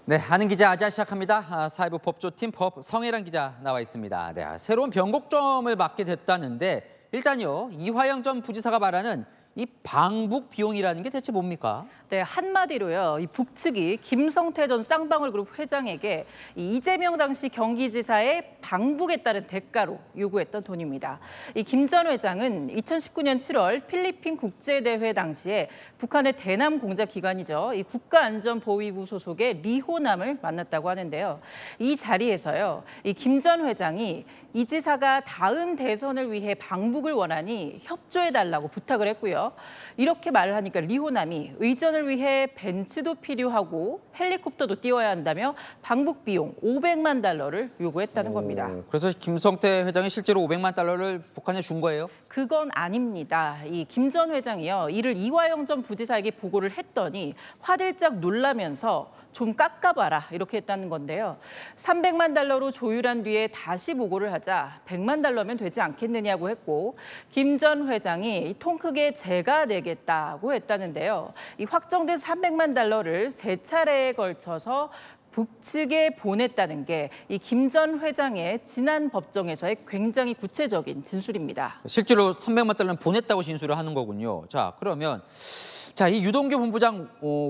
네, 아는 기자 아자 시작합니다. 사회부 법조팀 법 성혜란 기자 나와 있습니다. 네, 새로운 변곡점을 맡게 됐다는데 일단요, 이화영 전 부지사가 말하는 이 방북 비용이라는 게 대체 뭡니까? 네, 한마디로요. 이 북측이 김성태 전 쌍방울그룹 회장에게 이 이재명 당시 경기지사의 방북에 따른 대가로 요구했던 돈입니다. 이 김 전 회장은 2019년 7월 필리핀 국제대회 당시에 북한의 대남 공작기관이죠. 이 국가안전보위부 소속의 리호남을 만났다고 하는데요. 이 자리에서요. 이 김 전 회장이 이 지사가 다음 대선을 위해 방북을 원하니 협조해달라고 부탁을 했고요. 이렇게 말을 하니까 리호남이 의전을 위해 벤츠도 필요하고 헬리콥터도 띄워야 한다며 방북 비용 500만 달러를 요구했다는 겁니다. 그래서 김성태 회장이 실제로 500만 달러를 북한에 준 거예요? 그건 아닙니다. 이 김 전 회장이요. 이를 이화영 전 부지사에게 보고를 했더니 화들짝 놀라면서 좀 깎아봐라 이렇게 했다는 건데요. 300만 달러로 조율한 뒤에 다시 보고를 하자 100만 달러면 되지 않겠느냐고 했고 김 전 회장이 통 크게 제가 내겠다고 했다는데요. 이 확정된 300만 달러를 세 차례에 걸쳐서 북측에 보냈다는 게 이 김 전 회장의 지난 법정에서의 굉장히 구체적인 진술입니다. 실제로 300만 달러는 보냈다고 진술을 하는 거군요. 자, 그러면 이 유동규 본부장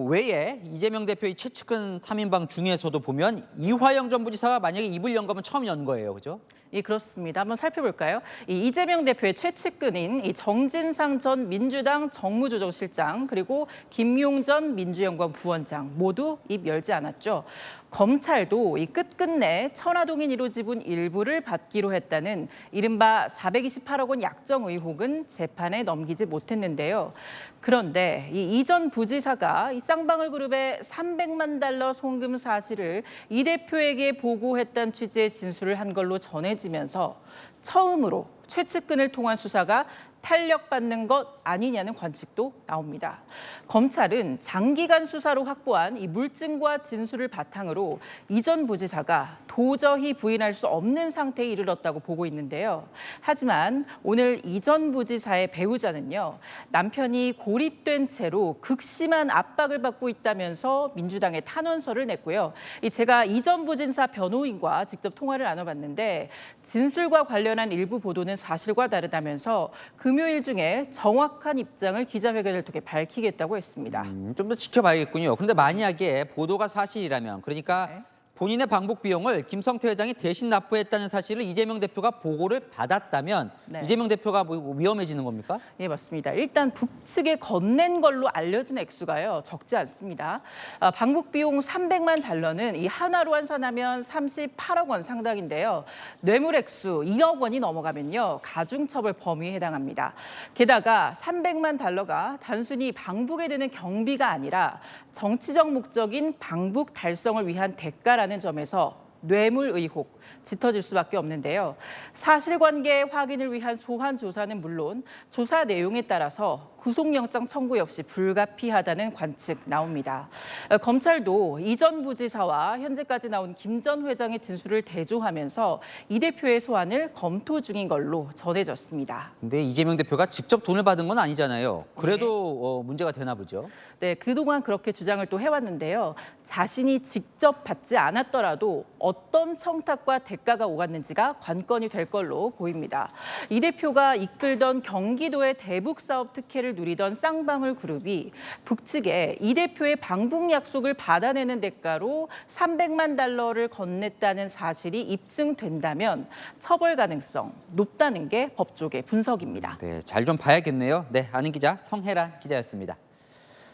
외에 이재명 대표의 최측근 3인방 중에서도 보면 이화영 전 부지사가 만약에 입을 연 거면 처음 연 거예요, 그죠? 예, 그렇습니다. 한번 살펴볼까요? 이 이재명 대표의 최측근인 이 정진상 전 민주당 정무조정실장 그리고 김용 전 민주연구원 부원장 모두 입 열지 않았죠. 검찰도 이 끝끝내 천화동인 1호 지분 일부를 받기로 했다는 이른바 428억 원 약정 의혹은 재판에 넘기지 못했는데요. 그런데 이 전 부지사가 이 쌍방울 그룹의 300만 달러 송금 사실을 이 대표에게 보고했다는 취지의 진술을 한 걸로 전해지면서 처음으로 최측근을 통한 수사가 탄력받는 것 아니냐는 관측도 나옵니다. 검찰은 장기간 수사로 확보한 이 물증과 진술을 바탕으로 이 전 부지사가 도저히 부인할 수 없는 상태에 이르렀다고 보고 있는데요. 하지만 오늘 이 전 부지사의 배우자는요. 남편이 고립된 채로 극심한 압박을 받고 있다면서 민주당에 탄원서를 냈고요. 제가 이 전 부지사 변호인과 직접 통화를 나눠봤는데 진술과 관련한 일부 보도는 사실과 다르다면서 금요일 중에 정확한 입장을 기자회견을 통해 밝히겠다고 했습니다. 좀 더 지켜봐야겠군요. 그런데 만약에 보도가 사실이라면, 그러니까 네. 본인의 방북 비용을 김성태 회장이 대신 납부했다는 사실을 이재명 대표가 보고를 받았다면 네. 이재명 대표가 위험해지는 겁니까? 예, 맞습니다. 일단 북측에 건넨 걸로 알려진 액수가요. 적지 않습니다. 방북 비용 300만 달러는 이 한화로 환산하면 38억 원 상당인데요. 뇌물 액수 1억 원이 넘어가면요. 가중처벌 범위에 해당합니다. 게다가 300만 달러가 단순히 방북에 드는 경비가 아니라 정치적 목적인 방북 달성을 위한 대가라는 점에서 뇌물 의혹 짙어질 수밖에 없는데요. 사실관계 확인을 위한 소환 조사는 물론 조사 내용에 따라서 구속영장 청구 역시 불가피하다는 관측 나옵니다. 검찰도 이 전 부지사와 현재까지 나온 김 전 회장의 진술을 대조하면서 이 대표의 소환을 검토 중인 걸로 전해졌습니다. 근데 이재명 대표가 직접 돈을 받은 건 아니잖아요. 그래도 문제가 되나 보죠. 네, 그동안 그렇게 주장을 또 해왔는데요. 자신이 직접 받지 않았더라도 어떤 청탁과 대가가 오갔는지가 관건이 될 걸로 보입니다. 이 대표가 이끌던 경기도의 대북 사업 특혜를 누리던 쌍방울 그룹이 북측에 이 대표의 방북 약속을 받아내는 대가로 300만 달러를 건넸다는 사실이 입증된다면 처벌 가능성 높다는 게 법조계 분석입니다. 네, 잘 좀 봐야겠네요. 네, 아는 기자 성혜란 기자였습니다.